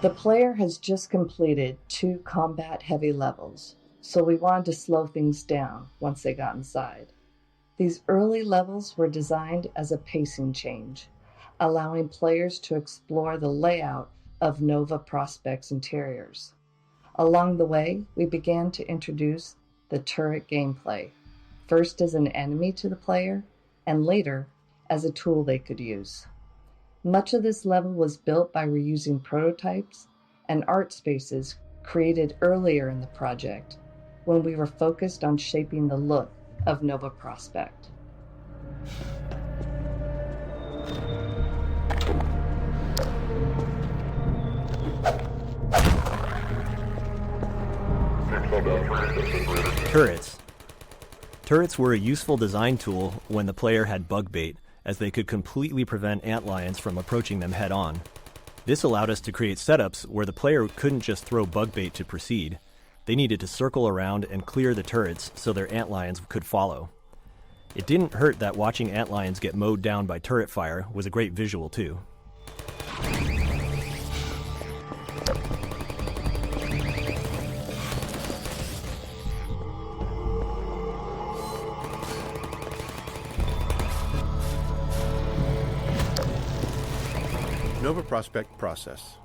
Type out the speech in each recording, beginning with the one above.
The player has just completed 2 combat-heavy levels, so we wanted to slow things down once they got inside. These early levels were designed as a pacing change, allowing players to explore the layout of Nova Prospekt's interiors. Along the way, we began to introduce the turret gameplay, first as an enemy to the player, and later as a tool they could use. Much of this level was built by reusing prototypes and art spaces created earlier in the project, when we were focused on shaping the look of Nova Prospekt. Turrets. Turrets were a useful design tool when the player had bug bait, as they could completely prevent antlions from approaching them head-on. This allowed us to create setups where the player couldn't just throw bug bait to proceed. They needed to circle around and clear the turrets so their antlions could follow. It didn't hurt that watching antlions get mowed down by turret fire was a great visual too. Nova Prospekt process.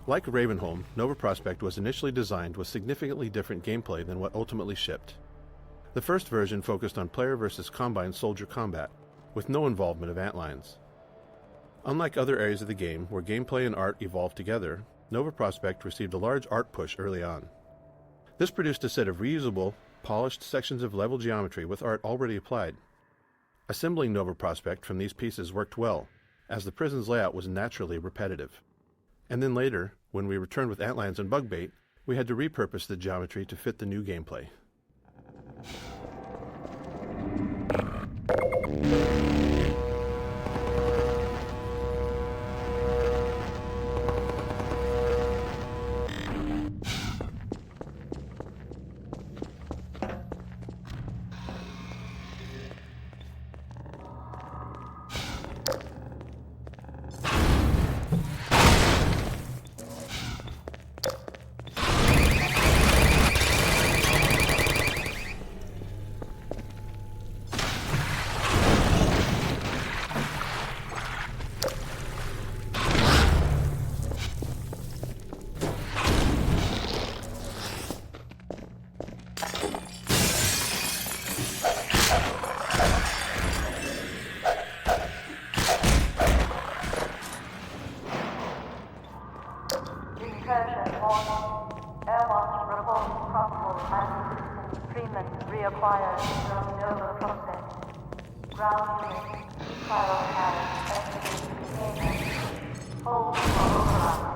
Like Ravenholm, Nova Prospekt was initially designed with significantly different gameplay than what ultimately shipped. The first version focused on player versus combine soldier combat, with no involvement of antlions. Unlike other areas of the game where gameplay and art evolved together, Nova Prospekt received a large art push early on. This produced a set of reusable, polished sections of level geometry with art already applied. Assembling Nova Prospekt from these pieces worked well, as the prison's layout was naturally repetitive. And then later, when we returned with antlions and bug bait, we had to repurpose the geometry to fit the new gameplay. Reacquired from Nova Prospekt. Ground unit, trial pad, estimate, hold for overrun.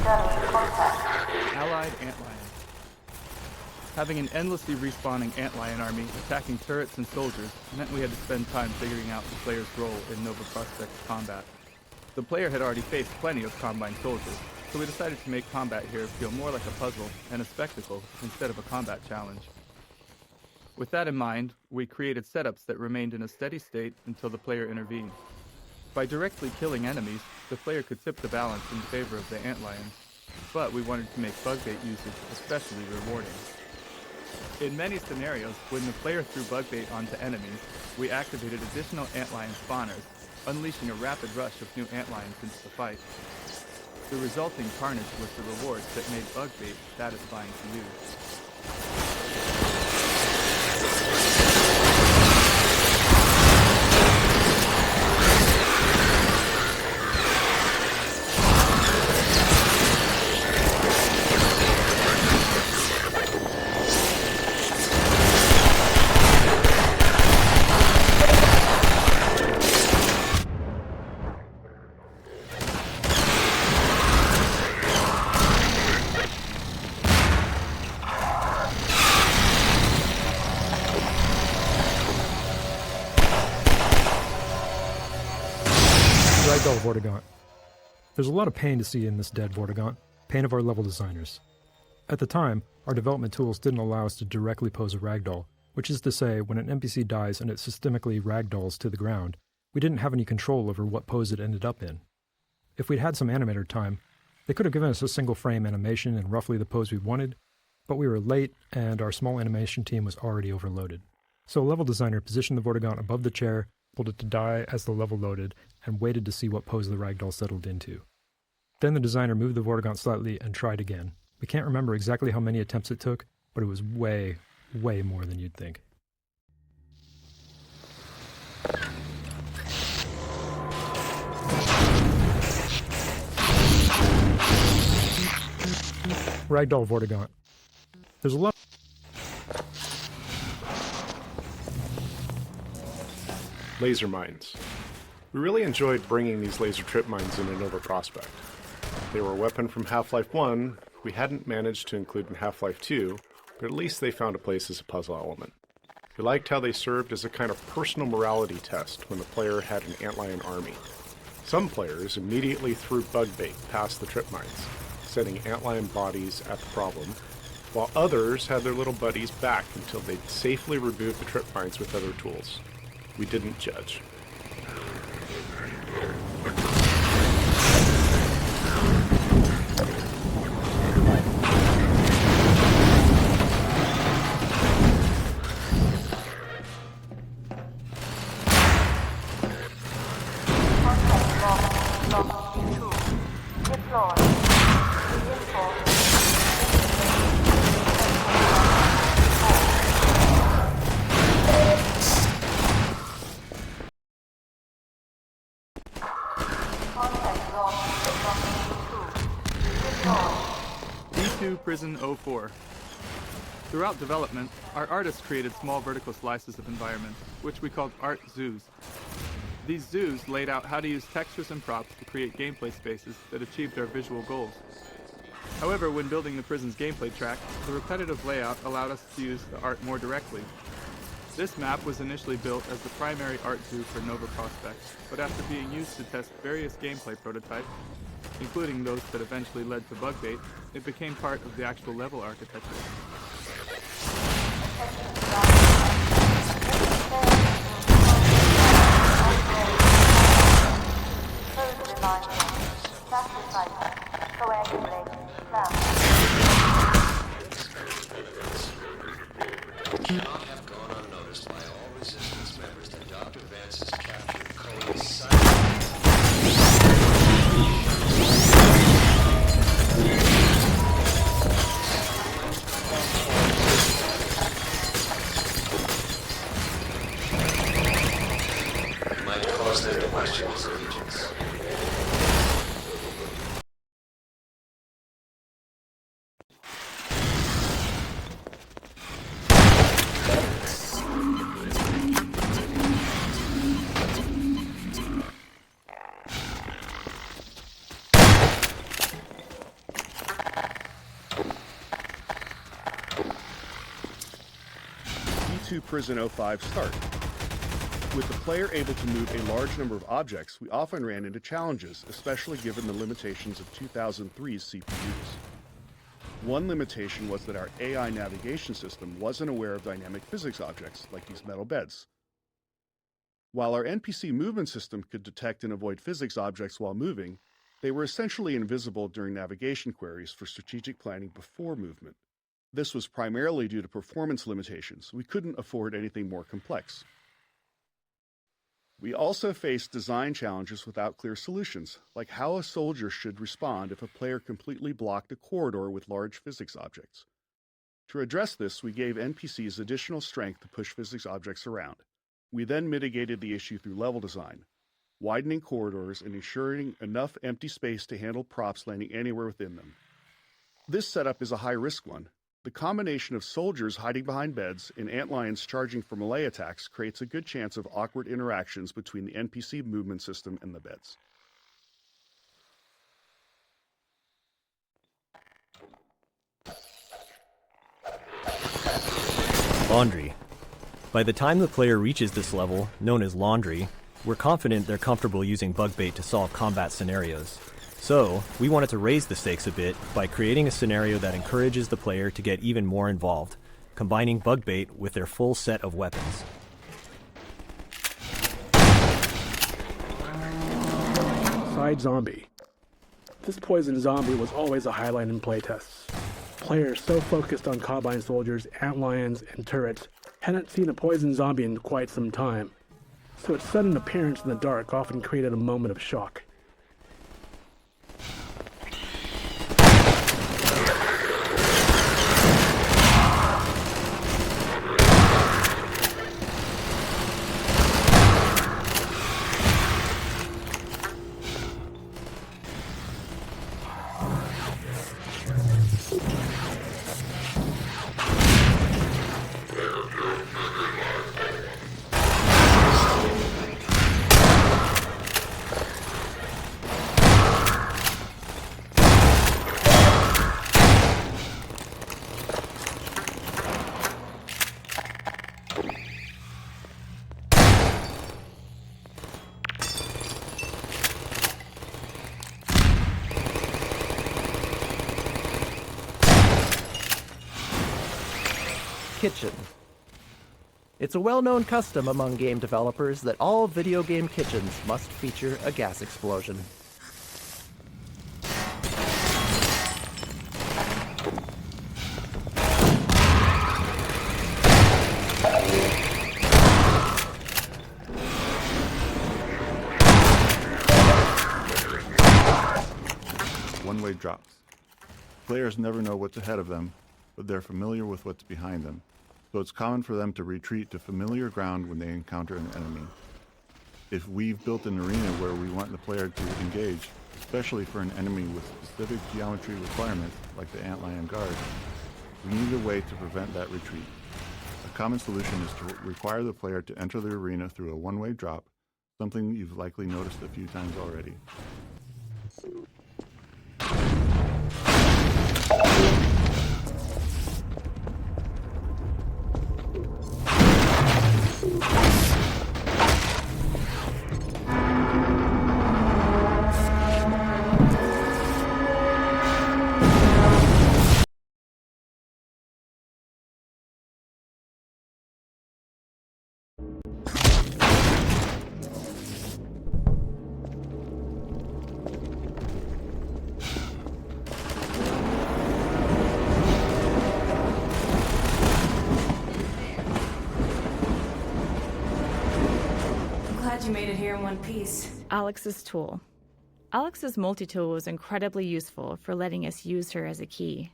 Confirming contact. Allied antlions. Having an endlessly respawning antlion army attacking turrets and soldiers meant we had to spend time figuring out the player's role in Nova Prospekt's combat. The player had already faced plenty of Combine soldiers, so we decided to make combat here feel more like a puzzle and a spectacle instead of a combat challenge. With that in mind, we created setups that remained in a steady state until the player intervened. By directly killing enemies, the player could tip the balance in favor of the antlions, but we wanted to make bug bait usage especially rewarding. In many scenarios, when the player threw bug bait onto enemies, we activated additional antlion spawners, unleashing a rapid rush of new antlions into the fight. The resulting carnage was the reward that made bug bait satisfying to use. Ragdoll Vortigaunt. There's a lot of pain to see in this dead Vortigaunt, pain of our level designers. At the time, our development tools didn't allow us to directly pose a ragdoll, which is to say, when an NPC dies and it systemically ragdolls to the ground, we didn't have any control over what pose it ended up in. If we'd had some animator time, they could have given us a single frame animation and roughly the pose we wanted, but we were late and our small animation team was already overloaded. So a level designer positioned the Vortigaunt above the chair, told it to die as the level loaded, and waited to see what pose the ragdoll settled into. Then the designer moved the Vortigaunt slightly and tried again. We can't remember exactly how many attempts it took, but it was way, way more than you'd think. Ragdoll Vortigaunt. There's a lot. Laser mines. We really enjoyed bringing these laser trip mines into Nova Prospekt. They were a weapon from Half-Life 1 we hadn't managed to include in Half-Life 2, but at least they found a place as a puzzle element. We liked how they served as a kind of personal morality test when the player had an antlion army. Some players immediately threw bug bait past the trip mines, setting antlion bodies at the problem, while others had their little buddies back until they'd safely removed the trip mines with other tools. We didn't judge. Prison 04. Throughout development, our artists created small vertical slices of environment, which we called art zoos. These zoos laid out how to use textures and props to create gameplay spaces that achieved our visual goals. However, when building the prison's gameplay track, the repetitive layout allowed us to use the art more directly. This map was initially built as the primary art zoo for Nova Prospekt, but after being used to test various gameplay prototypes, including those that eventually led to bug bait, it became part of the actual level architecture. Cannot have gone unnoticed by all resistance members that Dr. Vance has captured Khởi silently. Might cause them to question his allegiance. to Prison 05 start. With the player able to move a large number of objects, we often ran into challenges, especially given the limitations of 2003's CPUs. One limitation was that our AI navigation system wasn't aware of dynamic physics objects, like these metal beds. While our NPC movement system could detect and avoid physics objects while moving, they were essentially invisible during navigation queries for strategic planning before movement. This was primarily due to performance limitations. We couldn't afford anything more complex. We also faced design challenges without clear solutions, like how a soldier should respond if a player completely blocked a corridor with large physics objects. To address this, we gave NPCs additional strength to push physics objects around. We then mitigated the issue through level design, widening corridors and ensuring enough empty space to handle props landing anywhere within them. This setup is a high-risk one. The combination of soldiers hiding behind beds and antlions charging for melee attacks creates a good chance of awkward interactions between the NPC movement system and the beds. Laundry. By the time the player reaches this level, known as Laundry, we're confident they're comfortable using bug bait to solve combat scenarios. So, we wanted to raise the stakes a bit by creating a scenario that encourages the player to get even more involved, combining bug bait with their full set of weapons. Side zombie. This poison zombie was always a highlight in playtests. Players so focused on combine soldiers, antlions, and turrets hadn't seen a poison zombie in quite some time, so its sudden appearance in the dark often created a moment of shock. Kitchen. It's a well-known custom among game developers that all video game kitchens must feature a gas explosion. One-way drops. Players never know what's ahead of them, but they're familiar with what's behind them, so it's common for them to retreat to familiar ground when they encounter an enemy. If we've built an arena where we want the player to engage, especially for an enemy with specific geometry requirements, like the antlion guard, we need a way to prevent that retreat. A common solution is to require the player to enter the arena through a one-way drop, something you've likely noticed a few times already. You made it here in one piece. Alyx's tool. Alyx's multi-tool was incredibly useful for letting us use her as a key.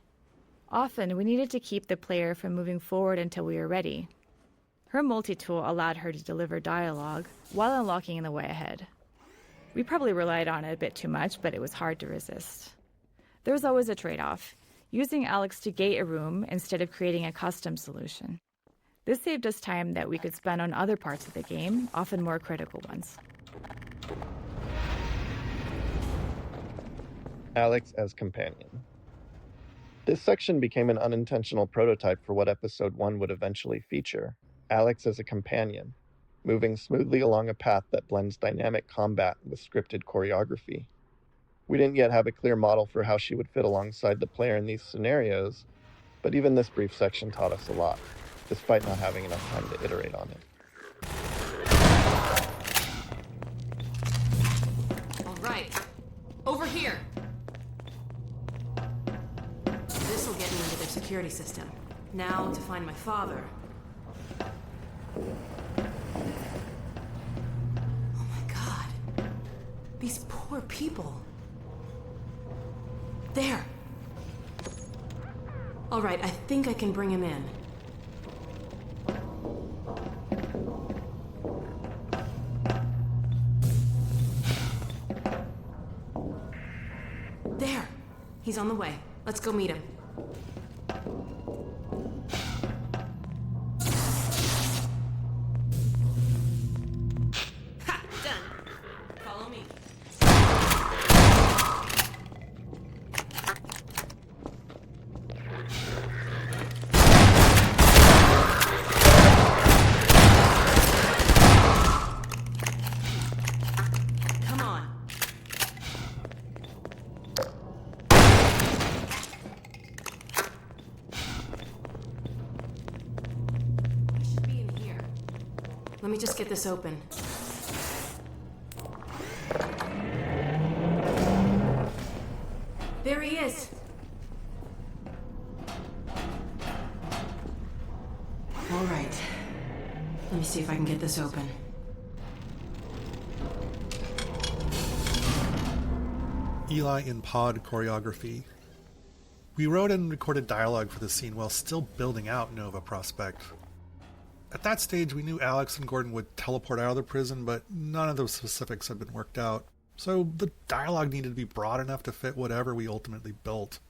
Often, we needed to keep the player from moving forward until we were ready. Her multi-tool allowed her to deliver dialogue while unlocking the way ahead. We probably relied on it a bit too much, but it was hard to resist. There was always a trade-off, using Alyx to gate a room instead of creating a custom solution. This saved us time that we could spend on other parts of the game, often more critical ones. Alyx as companion. This section became an unintentional prototype for what Episode 1 would eventually feature. Alyx as a companion, moving smoothly along a path that blends dynamic combat with scripted choreography. We didn't yet have a clear model for how she would fit alongside the player in these scenarios, but even this brief section taught us a lot, despite not having enough time to iterate on it. All right. Over here. This'll get me into their security system. Now to find my father. Oh my god. These poor people. There. All right, I think I can bring him in. There. He's on the way. Let's go meet him. Ha! Done. Follow me. Come on. Let me just get this open. There he is. All right. Let me see if I can get this open. Eli in pod choreography. We wrote and recorded dialogue for the scene while still building out Nova Prospekt. At that stage, we knew Alyx and Gordon would teleport out of the prison, but none of those specifics had been worked out, so the dialogue needed to be broad enough to fit whatever we ultimately built.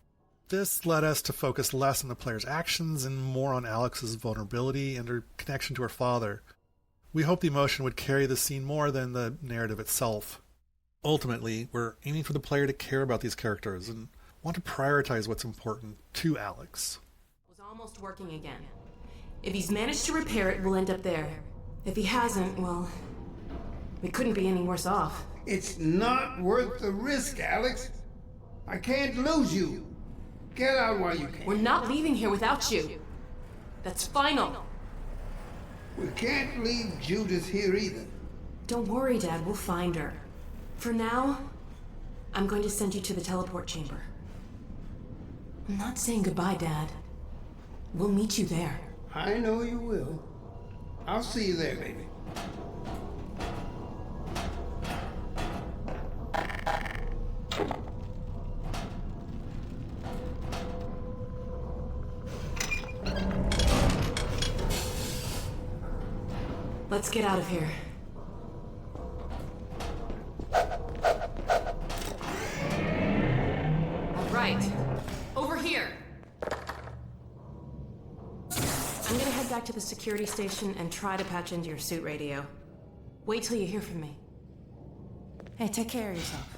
This led us to focus less on the player's actions and more on Alyx's vulnerability and her connection to her father. We hoped the emotion would carry the scene more than the narrative itself. Ultimately, we're aiming for the player to care about these characters and want to prioritize what's important to Alyx. It was almost working again. If he's managed to repair it, we'll end up there. If he hasn't, well, we couldn't be any worse off. It's not worth the risk, Alyx. I can't lose you. Get out while you can. We're not leaving here without you. That's final. We can't leave Judith here either. Don't worry, Dad. We'll find her. For now, I'm going to send you to the teleport chamber. I'm not saying goodbye, Dad. We'll meet you there. I know you will. I'll see you there, baby. Let's get out of here. All right. Over here. I'm gonna head back to the security station and try to patch into your suit radio. Wait till you hear from me. Hey, take care of yourself.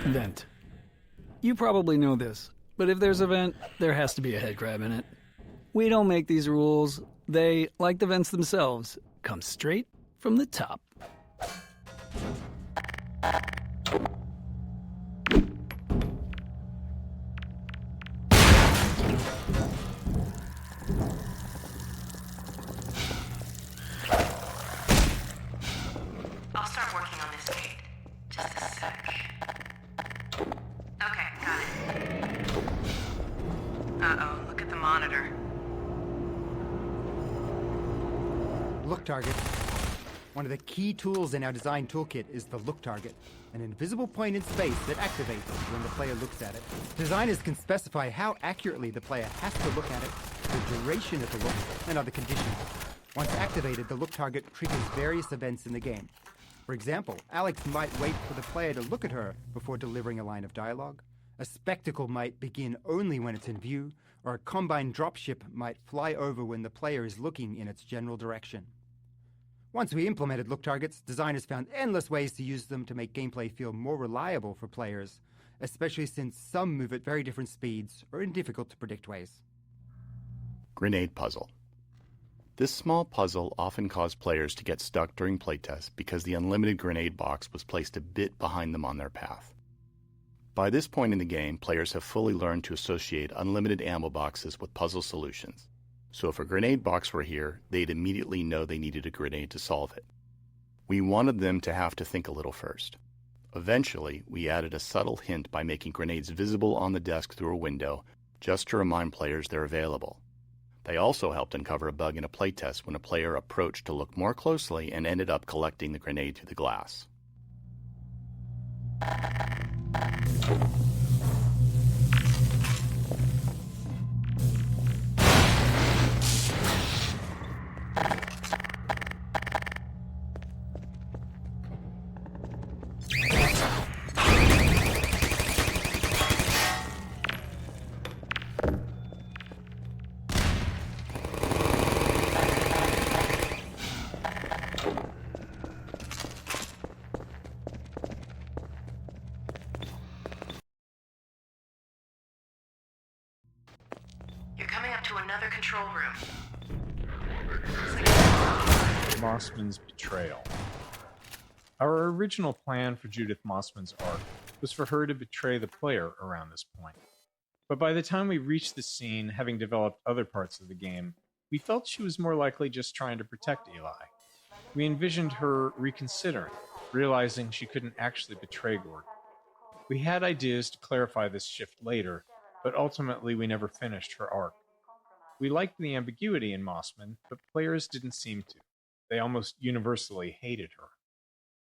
Vent. You probably know this, but if there's a vent, there has to be a head crab in it. We don't make these rules. They, like the vents themselves, come straight from the top. I'll start working on this gate. Just a sec. Okay, got it. Uh-oh, look at the monitor. Look target. One of the key tools in our design toolkit is the look target, an invisible point in space that activates when the player looks at it. Designers can specify how accurately the player has to look at it, the duration of the look, and other conditions. Once activated, the look target triggers various events in the game. For example, Alyx might wait for the player to look at her before delivering a line of dialogue. A spectacle might begin only when it's in view, or a combine dropship might fly over when the player is looking in its general direction. Once we implemented look targets, designers found endless ways to use them to make gameplay feel more reliable for players, especially since some move at very different speeds or in difficult to predict ways. Grenade puzzle. This small puzzle often caused players to get stuck during playtests because the unlimited grenade box was placed a bit behind them on their path. By this point in the game, players have fully learned to associate unlimited ammo boxes with puzzle solutions. So if a grenade box were here, they'd immediately know they needed a grenade to solve it. We wanted them to have to think a little first. Eventually, we added a subtle hint by making grenades visible on the desk through a window, just to remind players they're available. They also helped uncover a bug in a playtest when a player approached to look more closely and ended up collecting the grenade through the glass. Control room. Mossman's betrayal. Our original plan for Judith Mossman's arc was for her to betray the player around this point. But by the time we reached the scene, having developed other parts of the game, we felt she was more likely just trying to protect Eli. We envisioned her reconsidering, realizing she couldn't actually betray Gordon. We had ideas to clarify this shift later, but ultimately we never finished her arc. We liked the ambiguity in Mossman, but players didn't seem to. They almost universally hated her.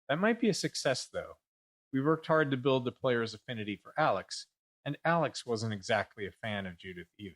That might be a success, though. We worked hard to build the player's affinity for Alyx, and Alyx wasn't exactly a fan of Judith either.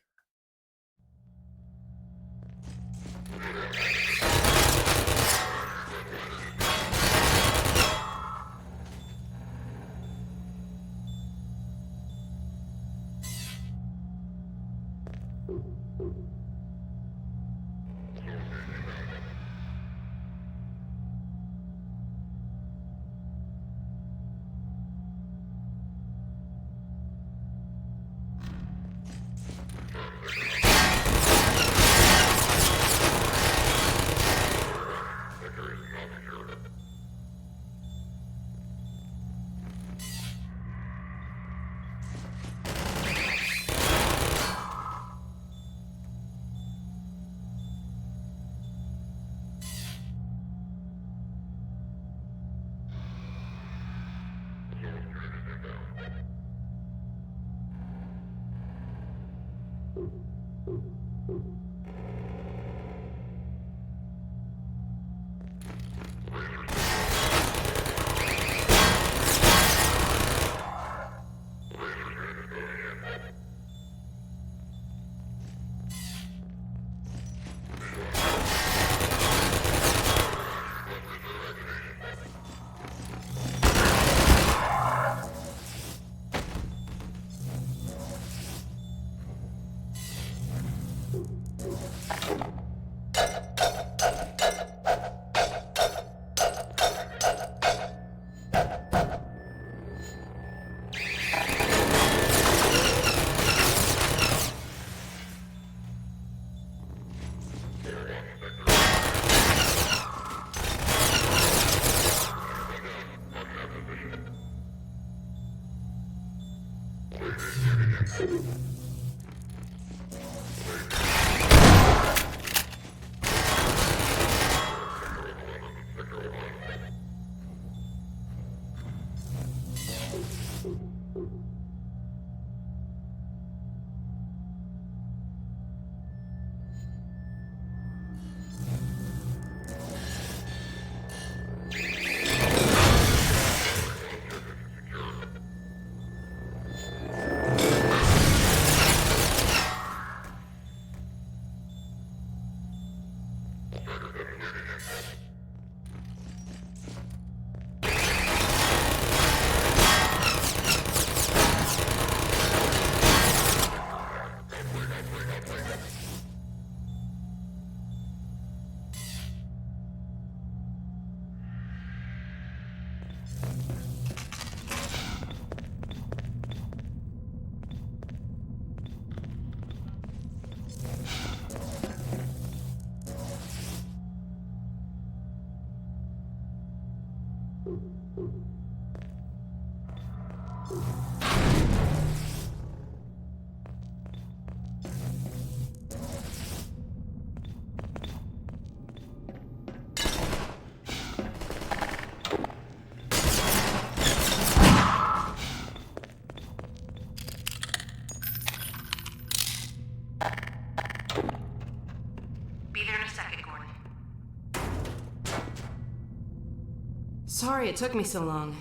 Sorry it took me so long.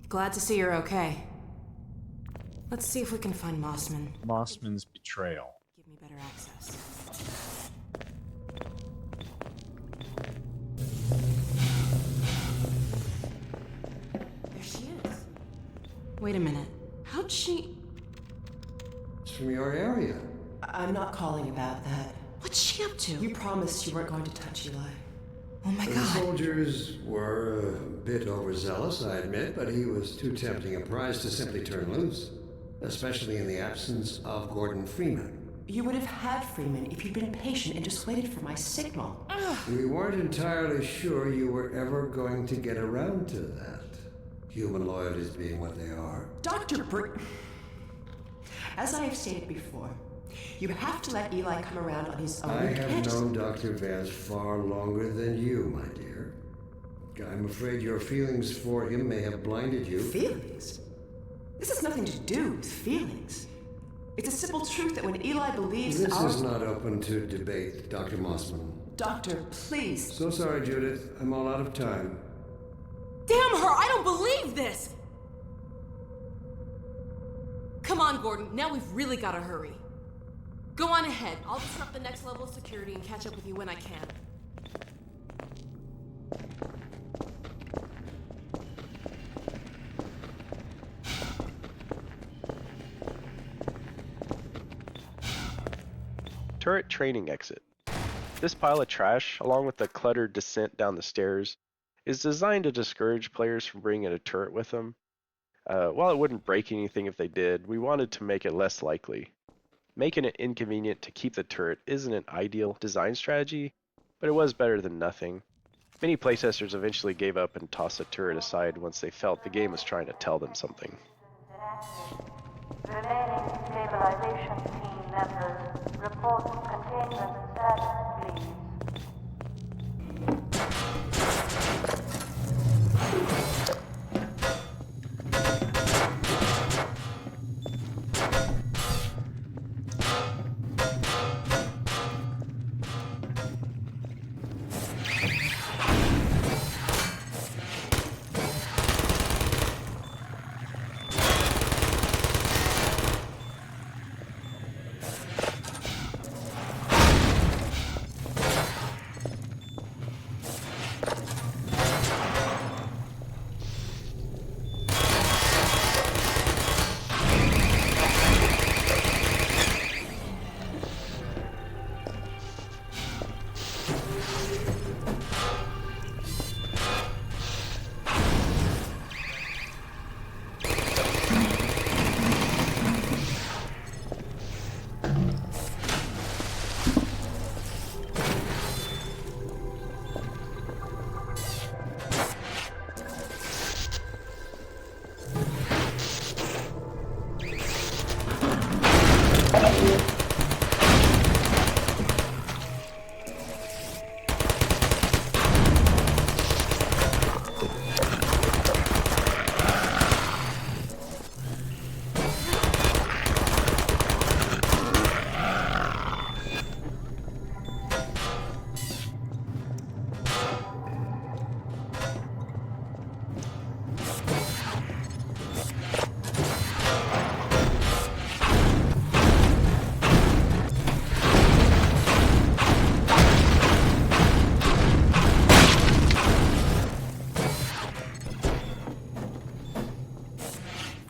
Glad to see you're okay. Let's see if we can find Mossman. Mossman's betrayal. Give me better access. There she is. Wait a minute. How'd she... It's from your area. I'm not calling about that. What's she up to? You promised you weren't going to touch Eli. Oh my God. The soldiers were a bit overzealous, I admit, but he was too tempting a prize to simply turn loose. Especially in the absence of Gordon Freeman. You would have had Freeman if you'd been patient and just waited for my signal. Ugh. We weren't entirely sure you were ever going to get around to that. Human loyalties being what they are. Dr. As I have stated before, you have to let Eli come around on his own. I have known Dr. Vance far longer than you, my dear. I'm afraid your feelings for him may have blinded you. Feelings? This has nothing to do with feelings. It's a simple truth that when Eli believes This is not open to debate, Dr. Mossman. Doctor, please. So sorry, Judith. I'm all out of time. Damn her! I don't believe this! Come on, Gordon. Now we've really got to hurry. Go on ahead. I'll disrupt the next level of security and catch up with you when I can. Turret training exit. This pile of trash, along with the cluttered descent down the stairs, is designed to discourage players from bringing a turret with them. While it wouldn't break anything if they did, we wanted to make it less likely. Making it inconvenient to keep the turret isn't an ideal design strategy, but it was better than nothing. Many playtesters eventually gave up and tossed the turret aside once they felt the game was trying to tell them something. Remaining stabilization team members, report containment status, please.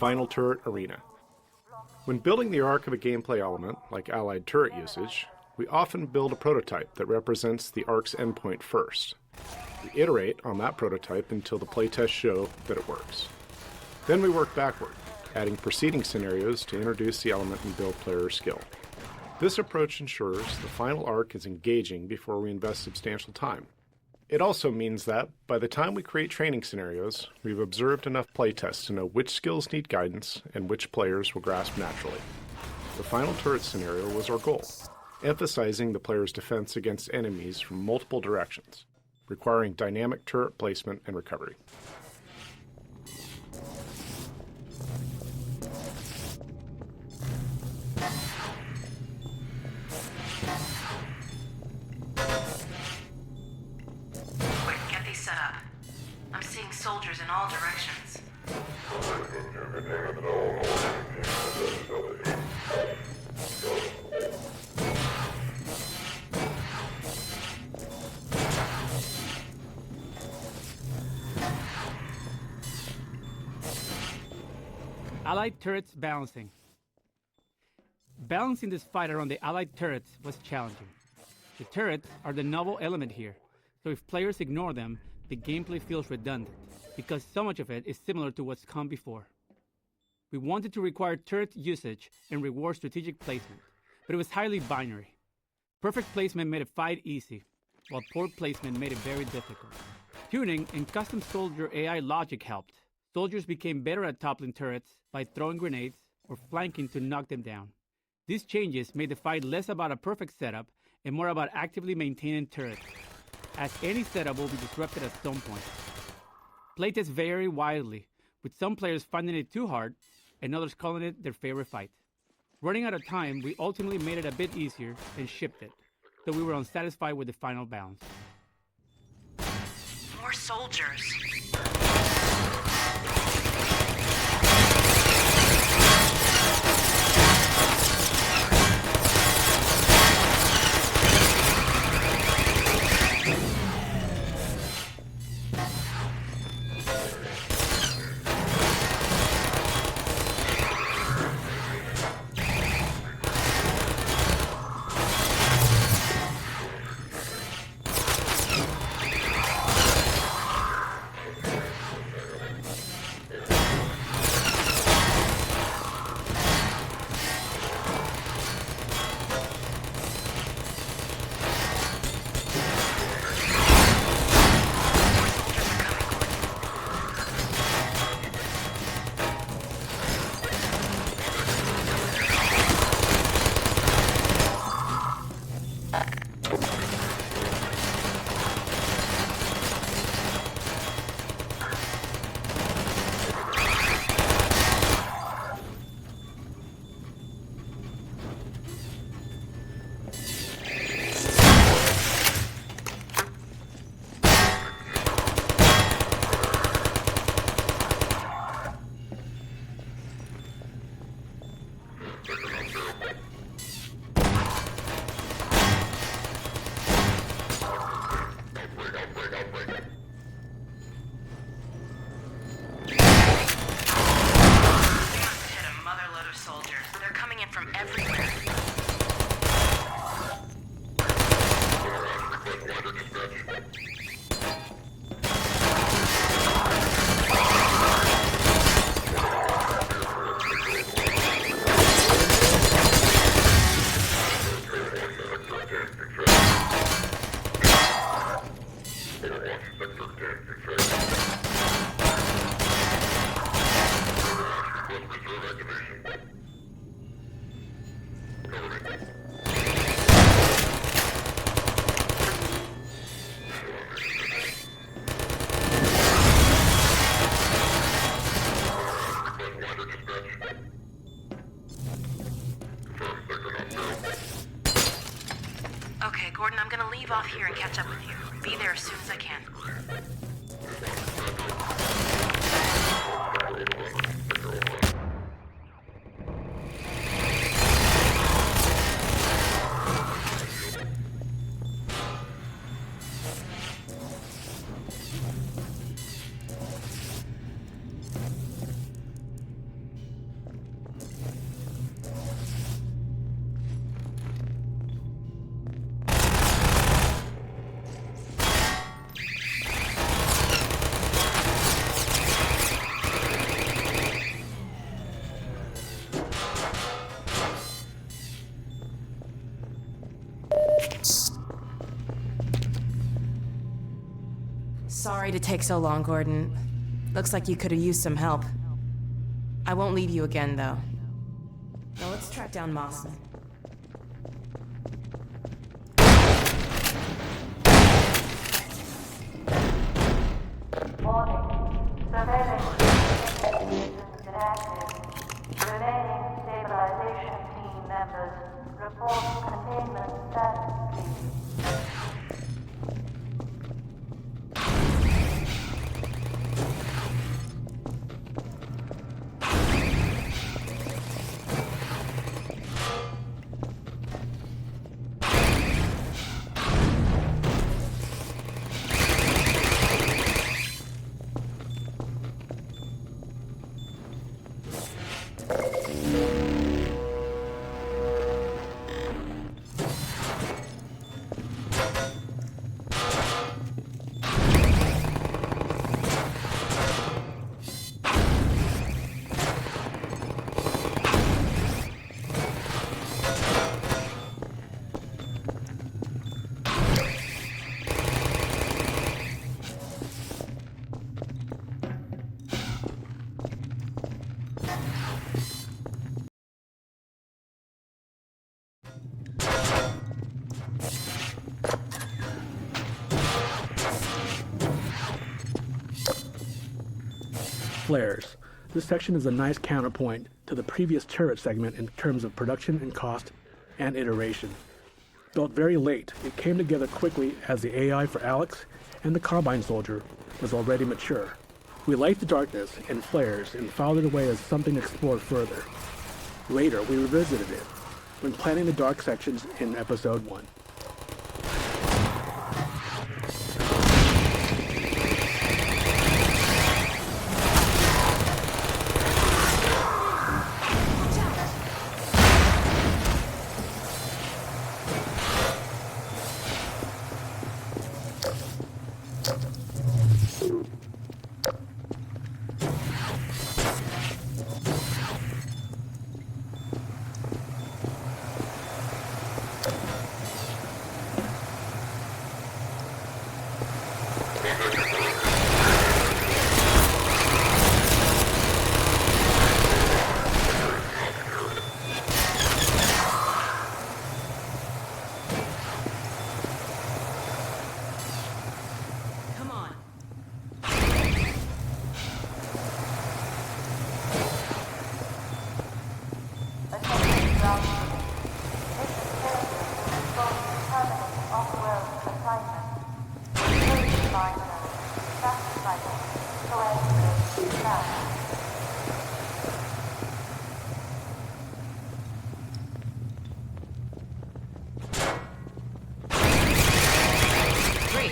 final turret arena. When building the arc of a gameplay element, like allied turret usage, we often build a prototype that represents the arc's endpoint first. We iterate on that prototype until the playtests show that it works. Then we work backward, adding preceding scenarios to introduce the element and build player skill. This approach ensures the final arc is engaging before we invest substantial time. It also means that, by the time we create training scenarios, we've observed enough playtests to know which skills need guidance and which players will grasp naturally. The final turret scenario was our goal, emphasizing the player's defense against enemies from multiple directions, requiring dynamic turret placement and recovery. I'm seeing soldiers in all directions. Allied turrets balancing. Balancing this fight around the allied turrets was challenging. The turrets are the novel element here, so if players ignore them, the gameplay feels redundant, because so much of it is similar to what's come before. We wanted to require turret usage and reward strategic placement, but it was highly binary. Perfect placement made a fight easy, while poor placement made it very difficult. Tuning and custom soldier AI logic helped. Soldiers became better at toppling turrets by throwing grenades or flanking to knock them down. These changes made the fight less about a perfect setup and more about actively maintaining turrets, as any setup will be disrupted at some point. Playtests vary widely, with some players finding it too hard and others calling it their favorite fight. Running out of time, we ultimately made it a bit easier and shipped it, though we were unsatisfied with the final balance. More soldiers. Gordon, I'm gonna leave off here and catch up with you. Be there as soon as I can. Sorry to take so long, Gordon. Looks like you could have used some help. I won't leave you again, though. Now let's track down Mossman. Warning. Surveillance systems inactive. Remaining stabilization team members report containment status, please. Flares. This section is a nice counterpoint to the previous turret segment in terms of production and cost and iteration. Built very late, it came together quickly as the AI for Alyx and the Combine Soldier was already mature. We liked the darkness and flares and filed it away as something to explore further. Later, we revisited it when planning the dark sections in Episode 1.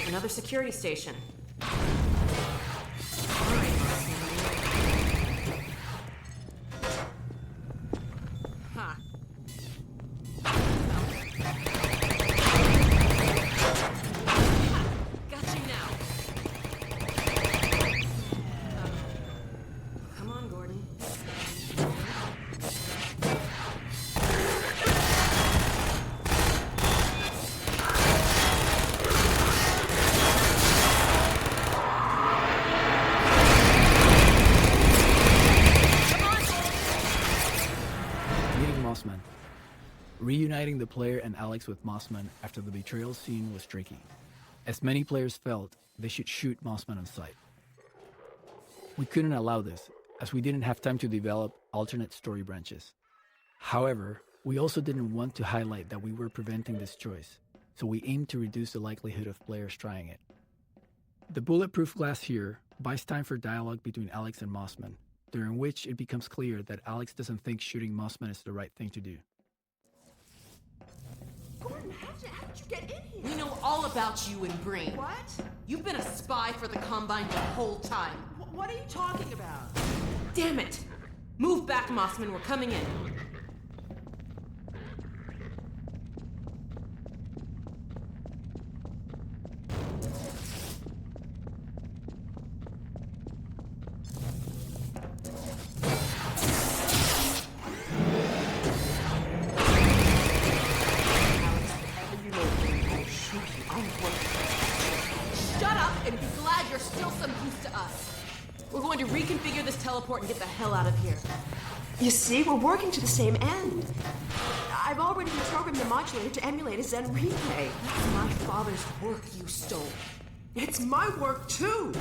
Another security station. Huh. Got you now. Come on, Gordon. Reuniting the player and Alyx with Mossman after the betrayal scene was tricky. As many players felt, they should shoot Mossman on sight. We couldn't allow this, as we didn't have time to develop alternate story branches. However, we also didn't want to highlight that we were preventing this choice, so we aimed to reduce the likelihood of players trying it. The bulletproof glass here buys time for dialogue between Alyx and Mossman, during which it becomes clear that Alyx doesn't think shooting Mossman is the right thing to do. Gordon, how did you get in here? We know all about you and Brain. What? You've been a spy for the Combine the whole time. What are you talking about? Damn it! Move back, Mossman. We're coming in. hell out of here. You see, we're working to the same end. I've already reprogrammed the modulator to emulate a Zen replay. That's my father's work you stole. It's my work, too.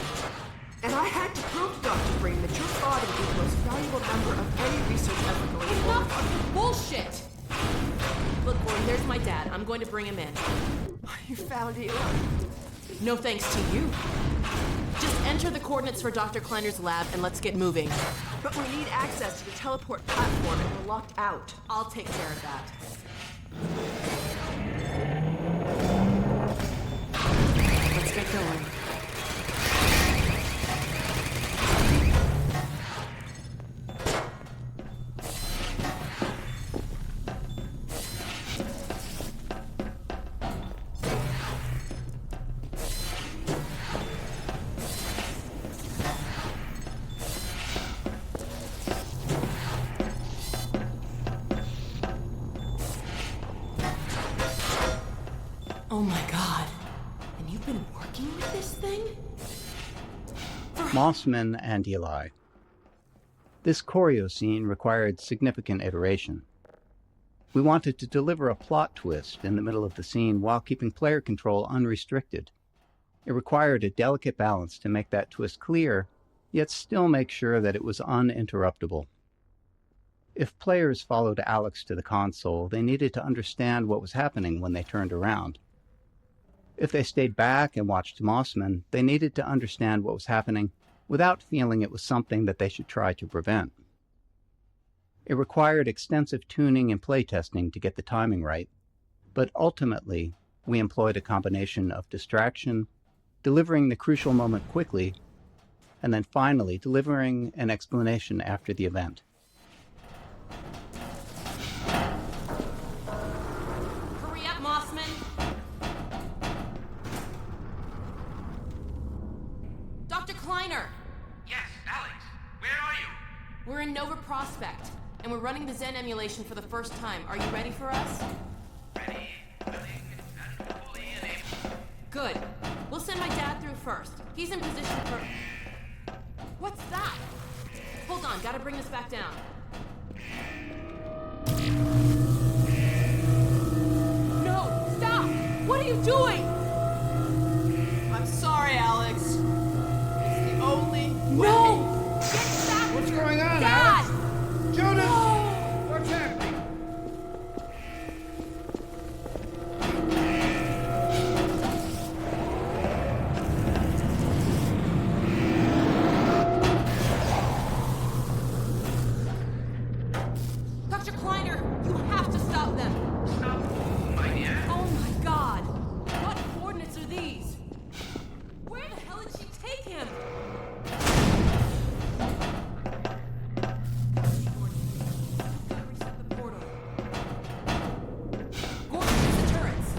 And I had to prove to Dr. Green that your father would be the most valuable member of any research effort going forward. Enough of bullshit! Look, Gordon, there's my dad. I'm going to bring him in. You found Eli? No thanks to you. Just enter the coordinates for Dr. Kleiner's lab and let's get moving. But we need access to the teleport platform and we're locked out. I'll take care of that. Let's get going. Oh my god. And you've been working with this thing? Mossman and Eli. This choreo scene required significant iteration. We wanted to deliver a plot twist in the middle of the scene while keeping player control unrestricted. It required a delicate balance to make that twist clear, yet still make sure that it was uninterruptible. If players followed Alyx to the console, they needed to understand what was happening when they turned around. If they stayed back and watched Mossman, they needed to understand what was happening without feeling it was something that they should try to prevent. It required extensive tuning and playtesting to get the timing right, but ultimately, we employed a combination of distraction, delivering the crucial moment quickly, and then finally delivering an explanation after the event. Hurry up, Mossman! Dr. Kleiner! Yes, Alyx. Where are you? We're in Nova Prospekt, and we're running the Zen emulation for the first time. Are you ready for us? Ready, willing, and fully enabled. Good. We'll send my dad through first. He's in position for... What's that? Hold on, gotta bring this back down. No! Stop! What are you doing? I'm sorry, Alyx. It's the only way. No! Get back! What's going on, Dad! Alyx? Judith! No! What's happening? Dr. Kleiner, you have to stop them! Stop who, my dear? Oh my god! What coordinates are these? Where the hell did she take him? Gotta reset the portal. Gordon, use the turrets!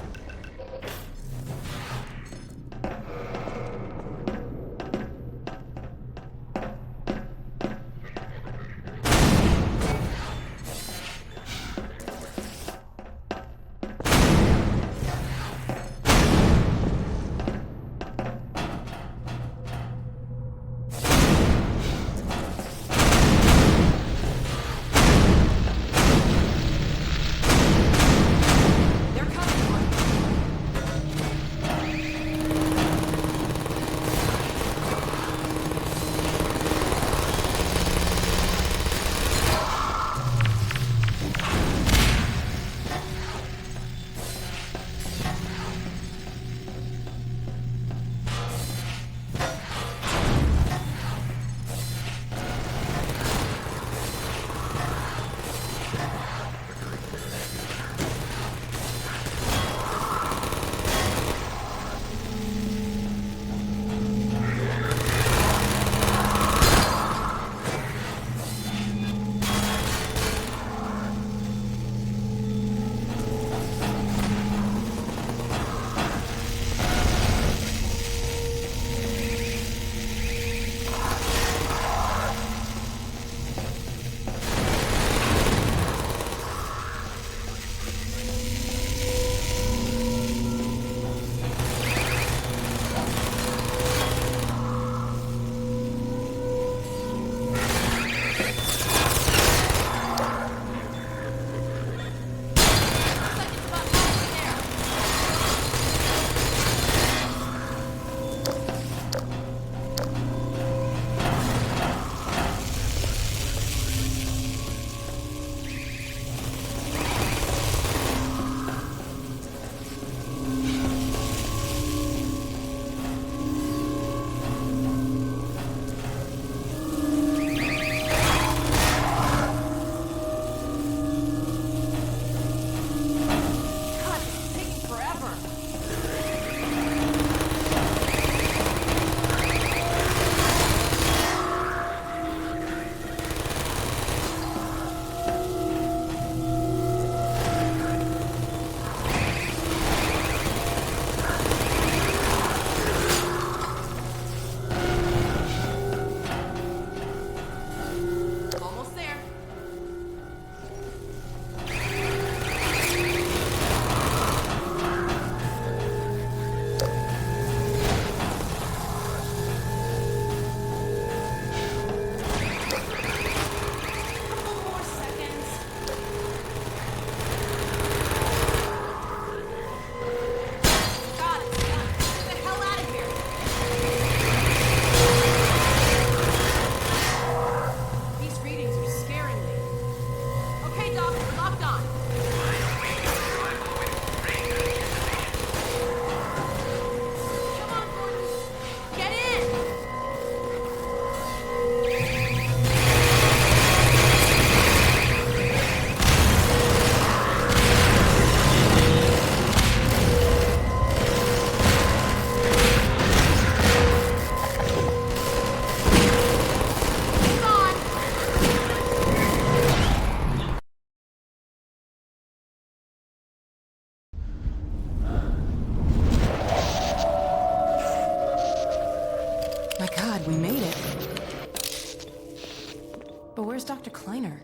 Kleiner.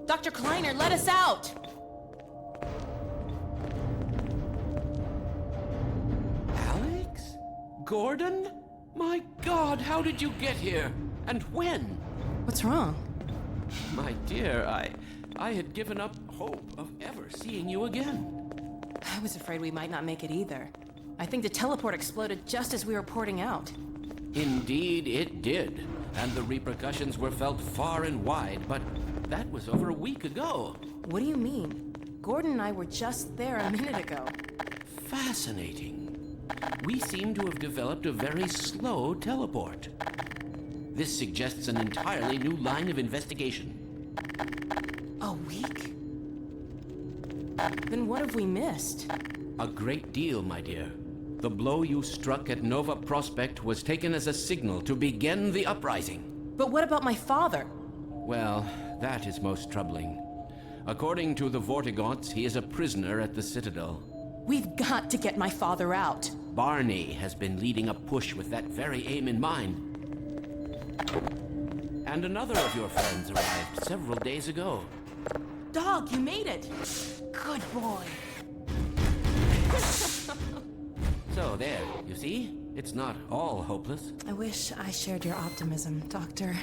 Dr. Kleiner, let us out! Alyx? Gordon? My God, how did you get here? And when? What's wrong? My dear, I had given up hope of ever seeing you again. I was afraid we might not make it either. I think the teleport exploded just as we were porting out. Indeed, it did. And the repercussions were felt far and wide, but that was over a week ago. What do you mean? Gordon and I were just there a minute ago. Fascinating. We seem to have developed a very slow teleport. This suggests an entirely new line of investigation. A week? Then what have we missed? A great deal, my dear. The blow you struck at Nova Prospekt was taken as a signal to begin the uprising. But what about my father? Well, that is most troubling. According to the Vortigaunts, he is a prisoner at the Citadel. We've got to get my father out. Barney has been leading a push with that very aim in mind. And another of your friends arrived several days ago. Dog, you made it! Good boy. So there, you see? It's not all hopeless. I wish I shared your optimism, Doctor.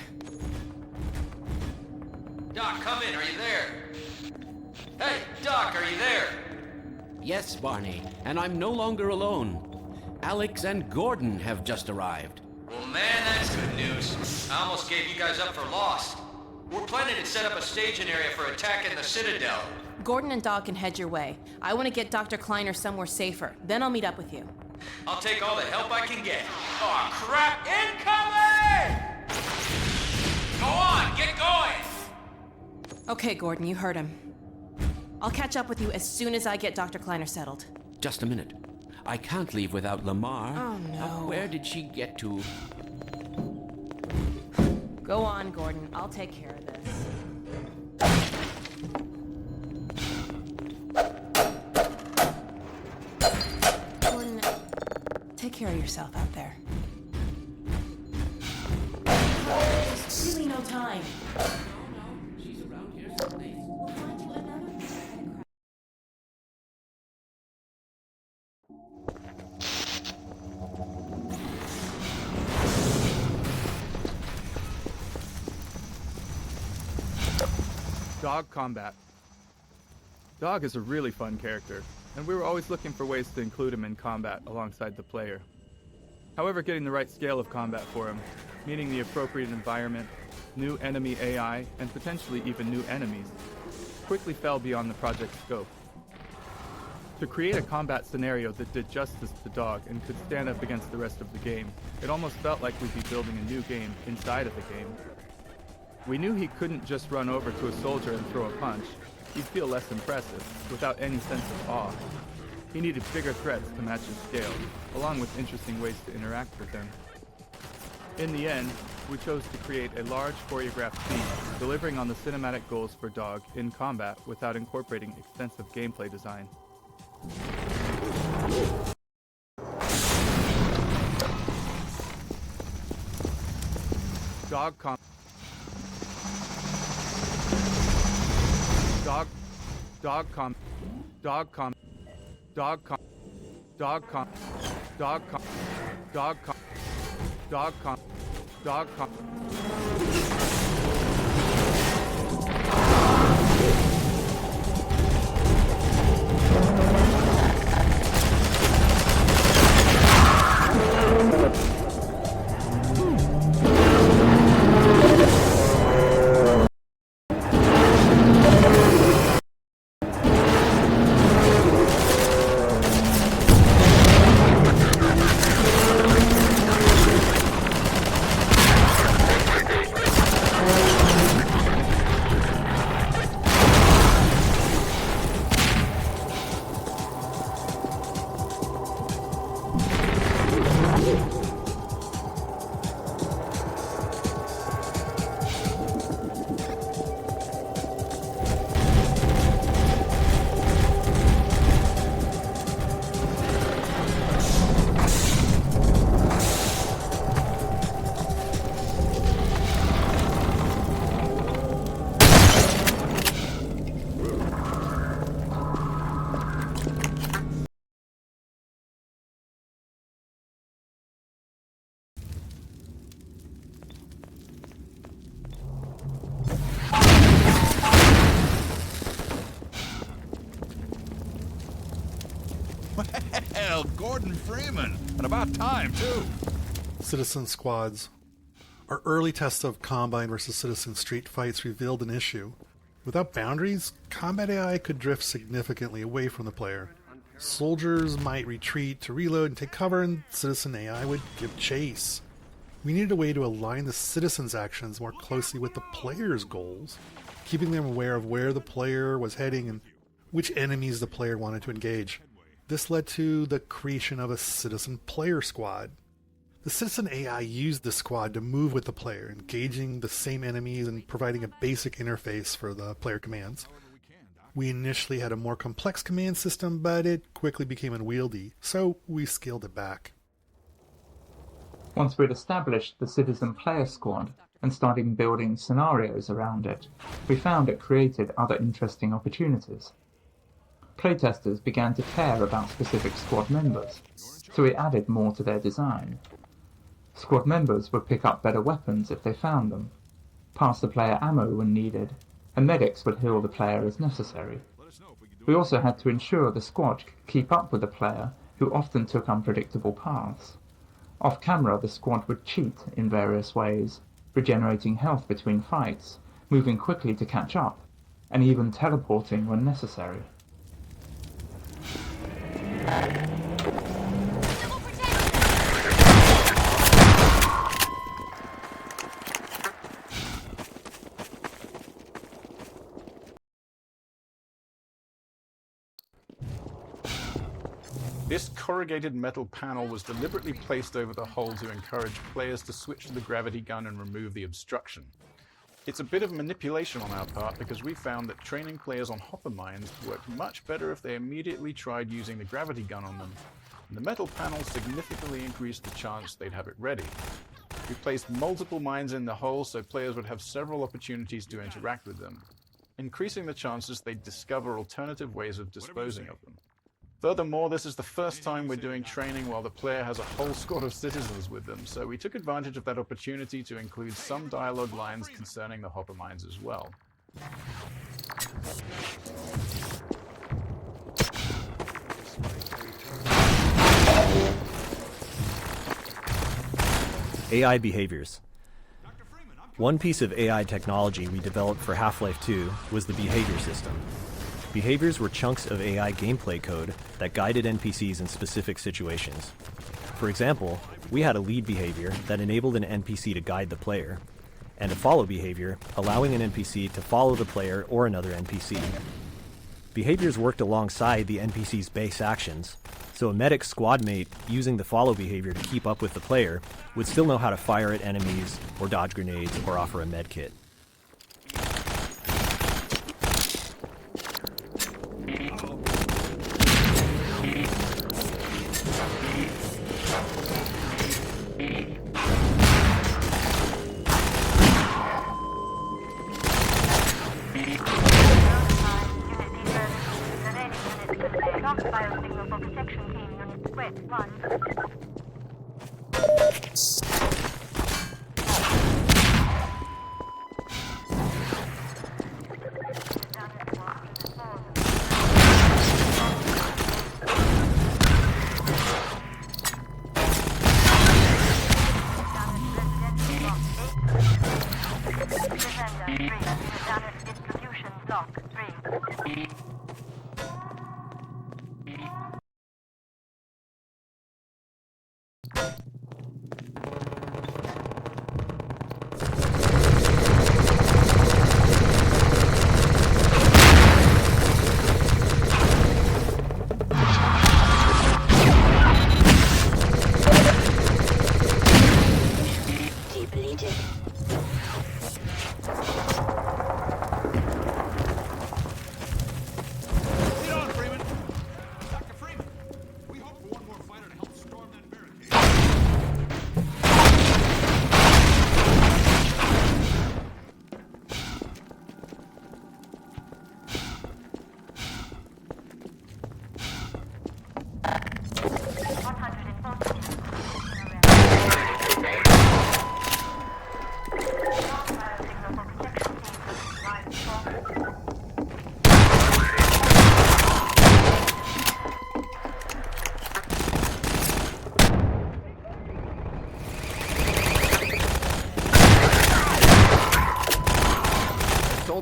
Doc, come in. Are you there? Hey, Doc, are you there? Yes, Barney, and I'm no longer alone. Alyx and Gordon have just arrived. Well, man, that's good news. I almost gave you guys up for lost. We're planning to set up a staging area for attacking the Citadel. Gordon and Dog can head your way. I want to get Dr. Kleiner somewhere safer. Then I'll meet up with you. I'll take all the help I can get. Oh, crap! Incoming! Go on, get going! Okay, Gordon, you heard him. I'll catch up with you as soon as I get Dr. Kleiner settled. Just a minute. I can't leave without Lamar. Oh, no. Where did she get to? Go on, Gordon. I'll take care of this. Gordon, take care of yourself out there. There's really no time. She's around here someplace. We'll find you another place. Dog combat. Dog is a really fun character, and we were always looking for ways to include him in combat alongside the player. However, getting the right scale of combat for him, meaning the appropriate environment, new enemy AI, and potentially even new enemies, quickly fell beyond the project's scope. To create a combat scenario that did justice to Dog and could stand up against the rest of the game, it almost felt like we'd be building a new game inside of the game. We knew he couldn't just run over to a soldier and throw a punch. He'd feel less impressive, without any sense of awe. He needed bigger threats to match his scale, along with interesting ways to interact with him. In the end, we chose to create a large choreographed scene, delivering on the cinematic goals for Dog in combat without incorporating extensive gameplay design. Dog combat. Well, Gordon Freeman. And about time, too. Citizen squads. Our early tests of Combine versus Citizen street fights revealed an issue. Without boundaries, combat AI could drift significantly away from the player. Soldiers might retreat to reload and take cover, and Citizen AI would give chase. We needed a way to align the citizens' actions more closely with the player's goals, keeping them aware of where the player was heading and which enemies the player wanted to engage. This led to the creation of a Citizen Player Squad. The Citizen AI used the squad to move with the player, engaging the same enemies and providing a basic interface for the player commands. We initially had a more complex command system, but it quickly became unwieldy, so we scaled it back. Once we'd established the Citizen Player Squad and started building scenarios around it, we found it created other interesting opportunities. Playtesters began to care about specific squad members, so we added more to their design. Squad members would pick up better weapons if they found them, pass the player ammo when needed, and medics would heal the player as necessary. We also had to ensure the squad could keep up with the player, who often took unpredictable paths. Off-camera, the squad would cheat in various ways, regenerating health between fights, moving quickly to catch up, and even teleporting when necessary. This corrugated metal panel was deliberately placed over the hull to encourage players to switch to the gravity gun and remove the obstruction. It's a bit of manipulation on our part because we found that training players on hopper mines worked much better if they immediately tried using the gravity gun on them, and the metal panel significantly increased the chance they'd have it ready. We placed multiple mines in the hull so players would have several opportunities to interact with them, increasing the chances they'd discover alternative ways of disposing of them. Furthermore, this is the first time we're doing training while the player has a whole squad of citizens with them, so we took advantage of that opportunity to include some dialogue lines concerning the hopper mines as well. AI behaviors. One piece of AI technology we developed for Half-Life 2 was the behavior system. Behaviors were chunks of AI gameplay code that guided NPCs in specific situations. For example, we had a lead behavior that enabled an NPC to guide the player, and a follow behavior allowing an NPC to follow the player or another NPC. Behaviors worked alongside the NPC's base actions, so a medic squad mate using the follow behavior to keep up with the player would still know how to fire at enemies or dodge grenades or offer a med kit.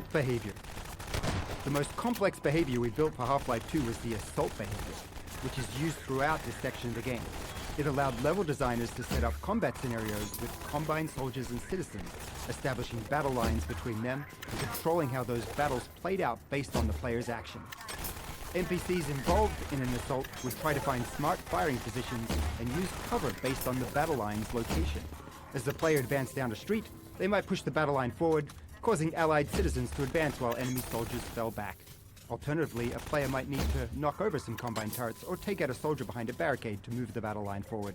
assault behavior. The most complex behavior we built for Half-Life 2 was the assault behavior, which is used throughout this section of the game. It allowed level designers to set up combat scenarios with combined soldiers and citizens, establishing battle lines between them and controlling how those battles played out based on the player's action. NPCs involved in an assault would try to find smart firing positions and use cover based on the battle line's location. As the player advanced down a street, they might push the battle line forward, causing allied citizens to advance while enemy soldiers fell back. Alternatively, a player might need to knock over some combine turrets or take out a soldier behind a barricade to move the battle line forward.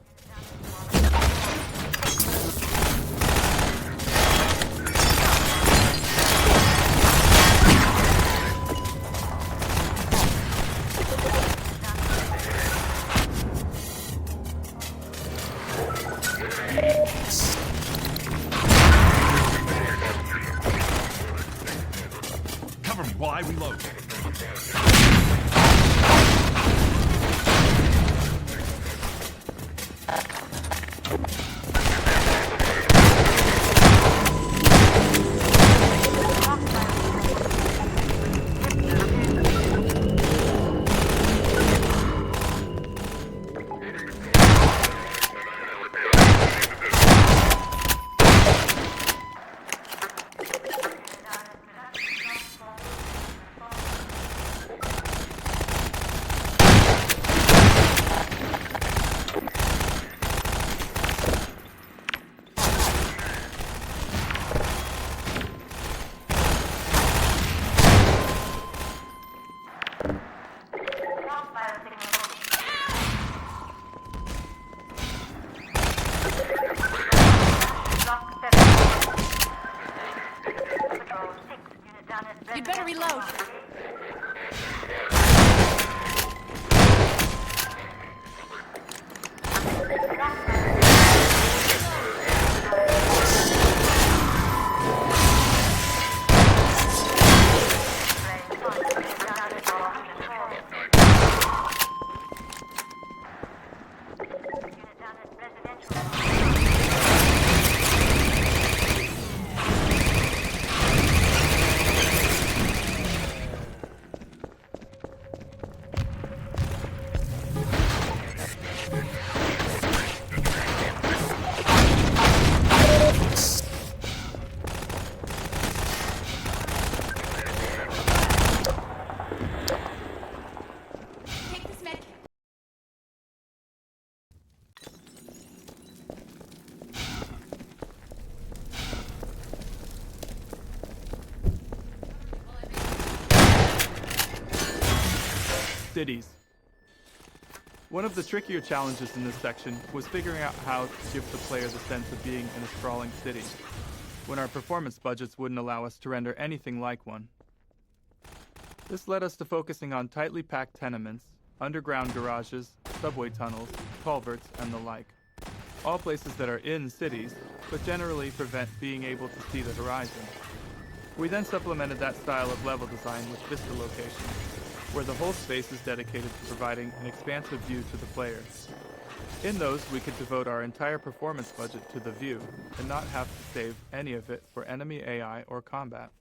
Cover me while I reload. You'd better reload. Cities. One of the trickier challenges in this section was figuring out how to give the player the sense of being in a sprawling city, when our performance budgets wouldn't allow us to render anything like one. This led us to focusing on tightly packed tenements, underground garages, subway tunnels, culverts, and the like. All places that are in cities, but generally prevent being able to see the horizon. We then supplemented that style of level design with vista locations, where the whole space is dedicated to providing an expansive view to the player. In those, we could devote our entire performance budget to the view, and not have to save any of it for enemy AI or combat.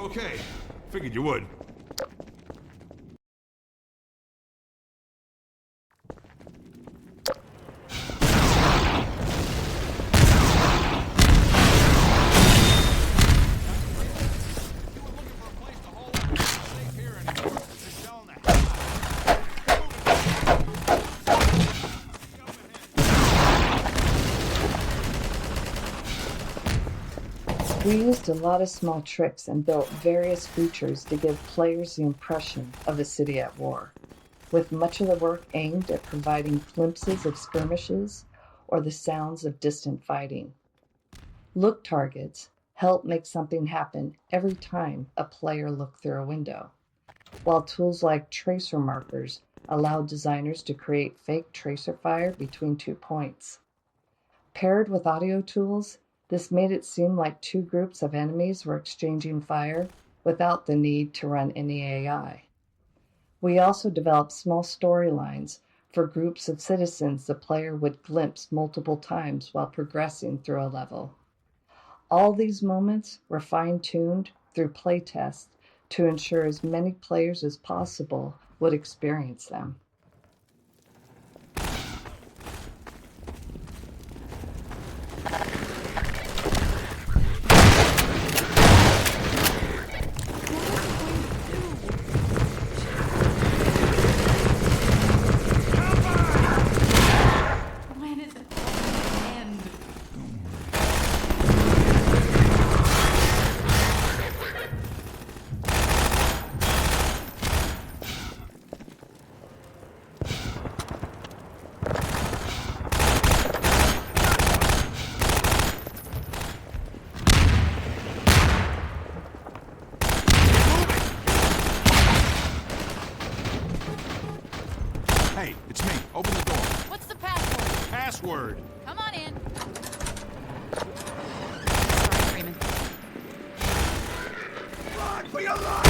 okay? Figured you would. We used a lot of small tricks and built various features to give players the impression of a city at war, with much of the work aimed at providing glimpses of skirmishes or the sounds of distant fighting. Look targets help make something happen every time a player looked through a window, while tools like tracer markers allowed designers to create fake tracer fire between 2 points. Paired with audio tools, this made it seem like two groups of enemies were exchanging fire without the need to run any AI. We also developed small storylines for groups of citizens the player would glimpse multiple times while progressing through a level. All these moments were fine-tuned through playtests to ensure as many players as possible would experience them. Hey, it's me. Open the door. What's the password? Password. Come on in. Sorry, Freeman. Run for your life!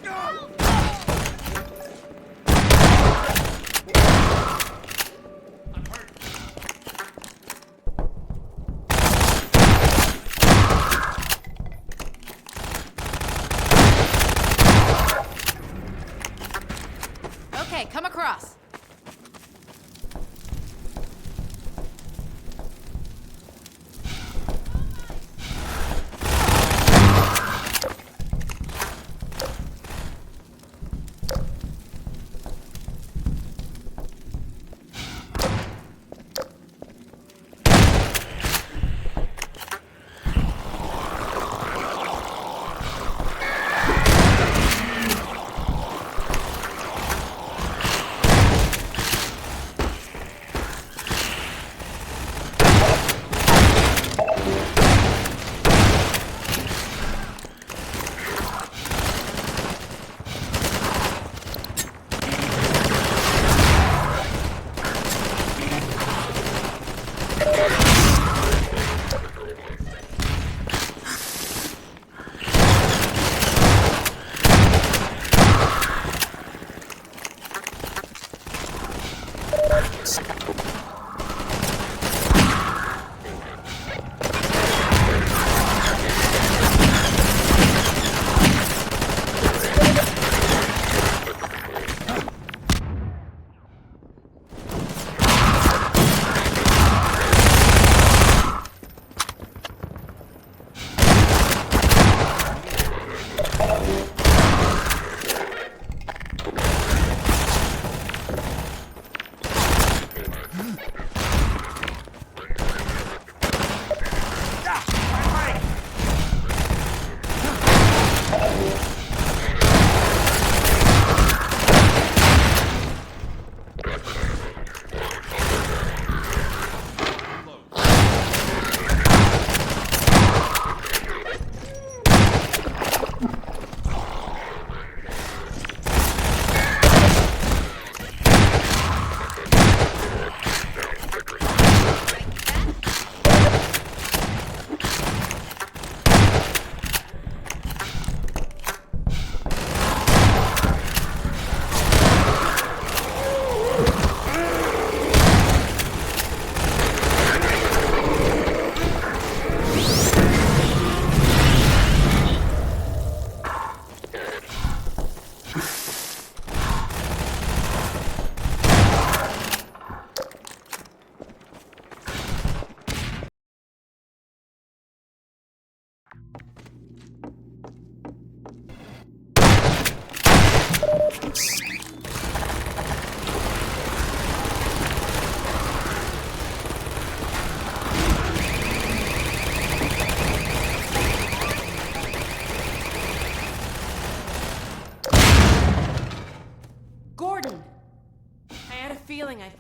No! Okay, come across.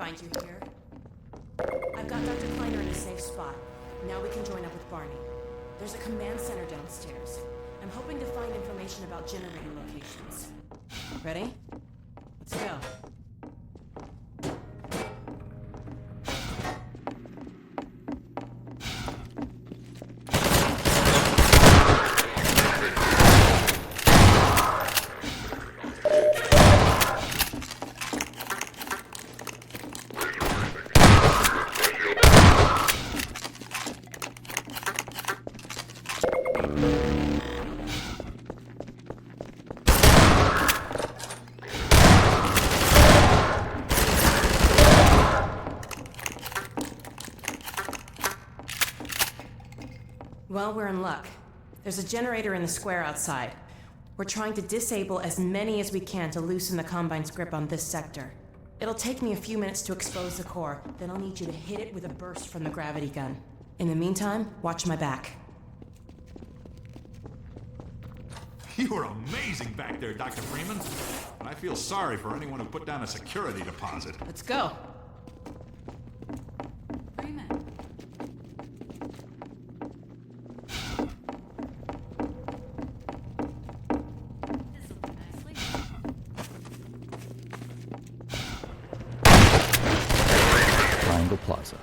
find you here. I've got Dr. Kleiner in a safe spot. Now we can join up with Barney. There's a command center downstairs. I'm hoping to find information about generator locations. Ready? Let's go. Well, we're in luck. There's a generator in the square outside. We're trying to disable as many as we can to loosen the Combine's grip on this sector. It'll take me a few minutes to expose the core, then I'll need you to hit it with a burst from the gravity gun. In the meantime, watch my back. You were amazing back there, Dr. Freeman. And I feel sorry for anyone who put down a security deposit. Let's go. Plaza.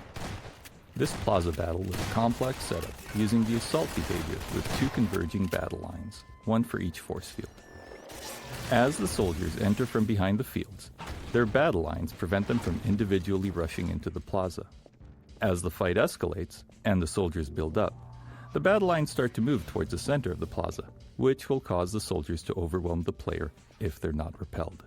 This plaza battle was a complex setup using the assault behavior with two converging battle lines, one for each force field. As the soldiers enter from behind the fields, their battle lines prevent them from individually rushing into the plaza. As the fight escalates and the soldiers build up, the battle lines start to move towards the center of the plaza, which will cause the soldiers to overwhelm the player if they're not repelled.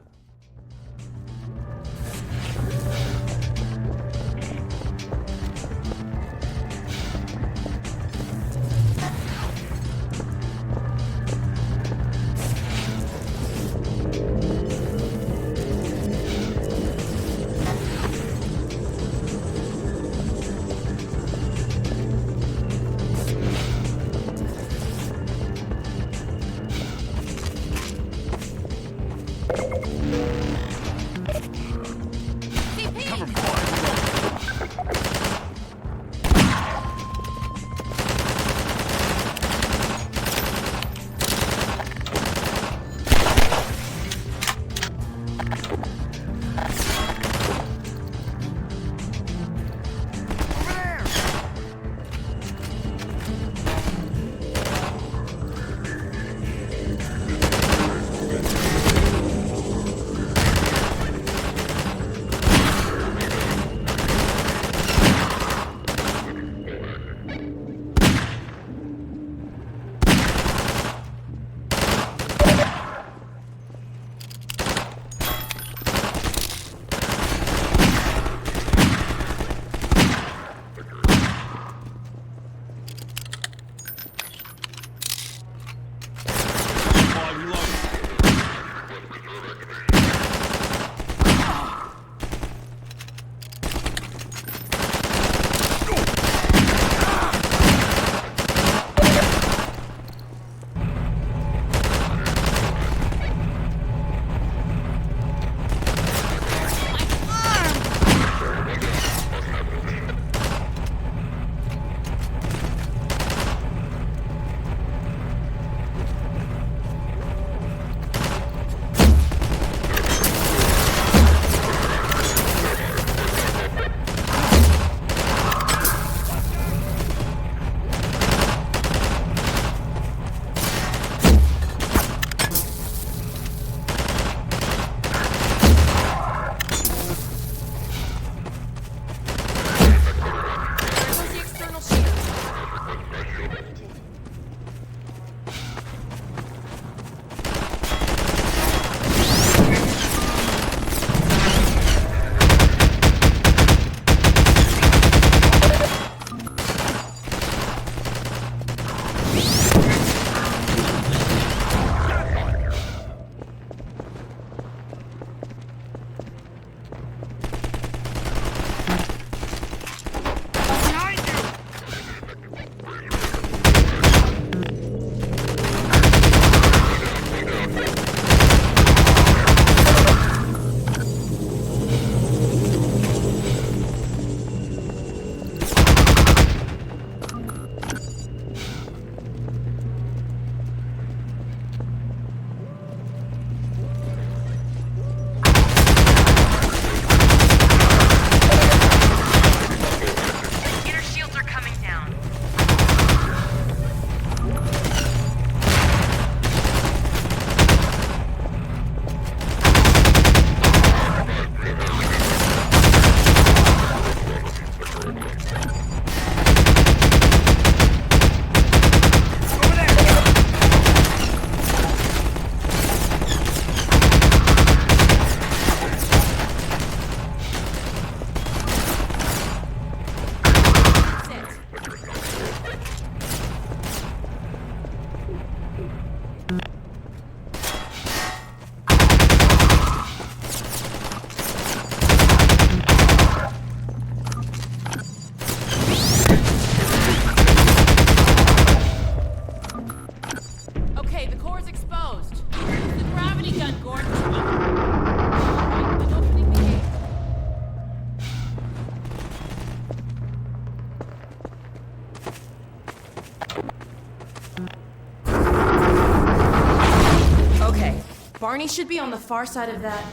Arnie should be on the far side of that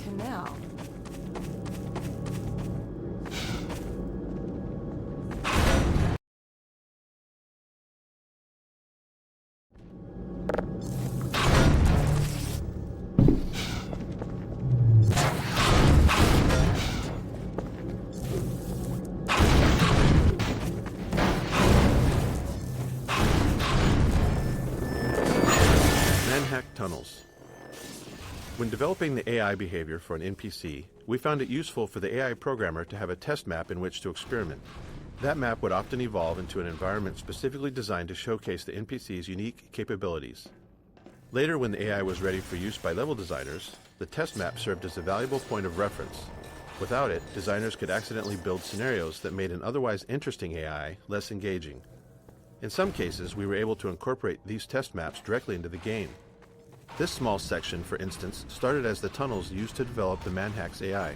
canal. Tunnels. When developing the AI behavior for an NPC, we found it useful for the AI programmer to have a test map in which to experiment. That map would often evolve into an environment specifically designed to showcase the NPC's unique capabilities. Later, when the AI was ready for use by level designers, the test map served as a valuable point of reference. Without it, designers could accidentally build scenarios that made an otherwise interesting AI less engaging. In some cases, we were able to incorporate these test maps directly into the game. This small section, for instance, started as the tunnels used to develop the Manhack's AI.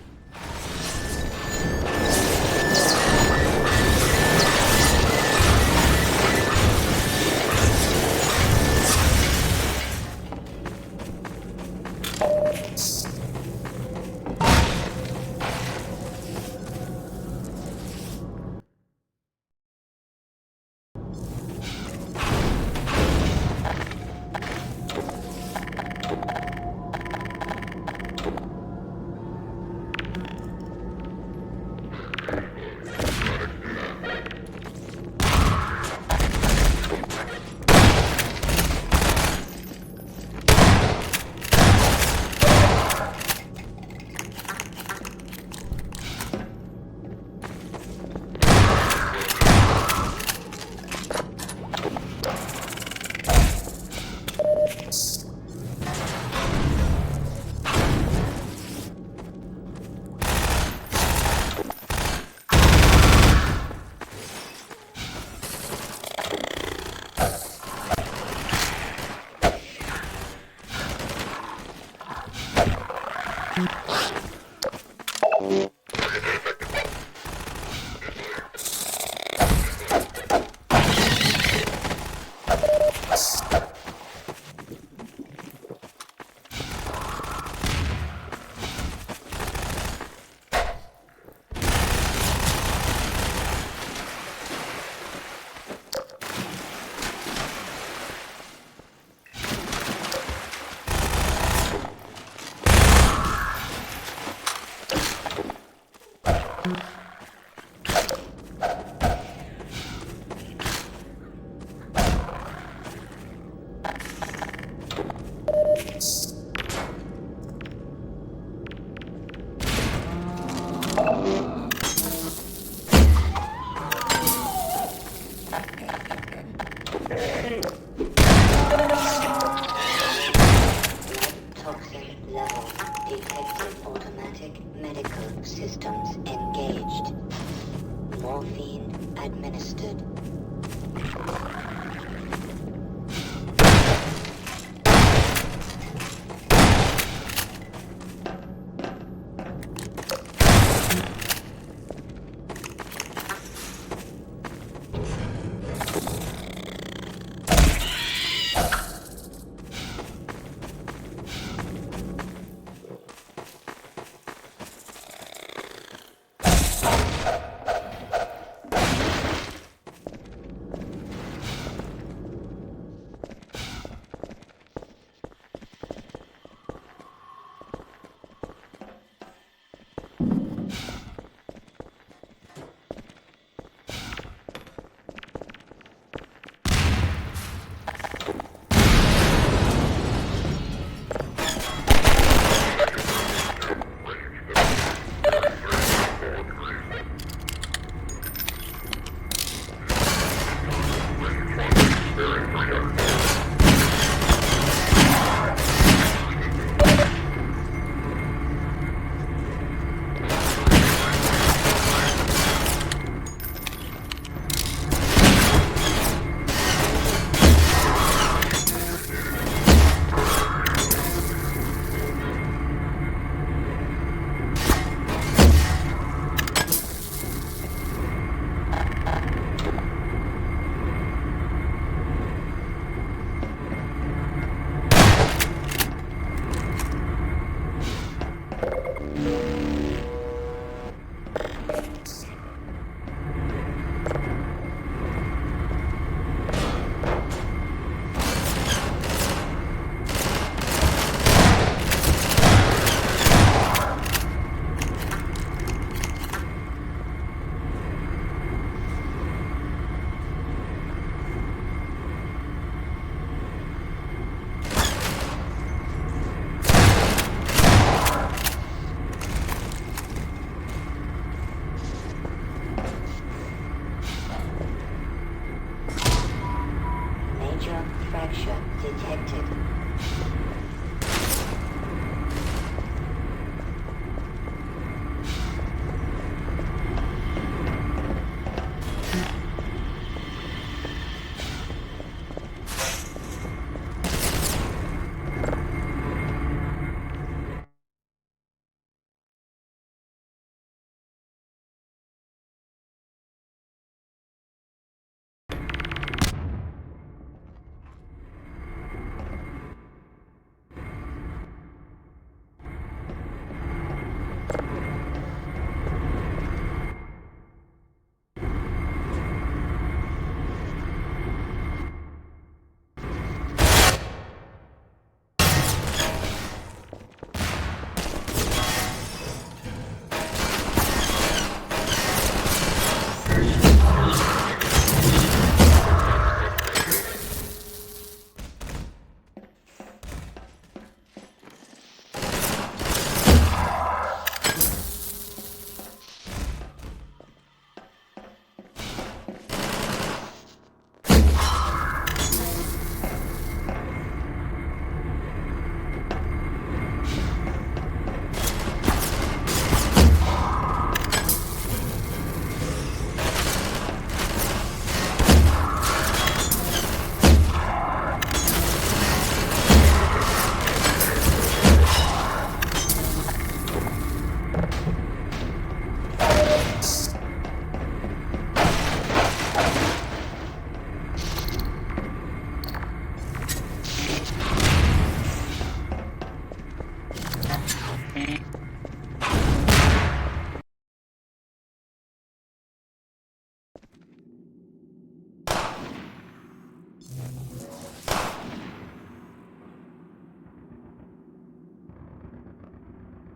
Systems engaged. Morphine administered.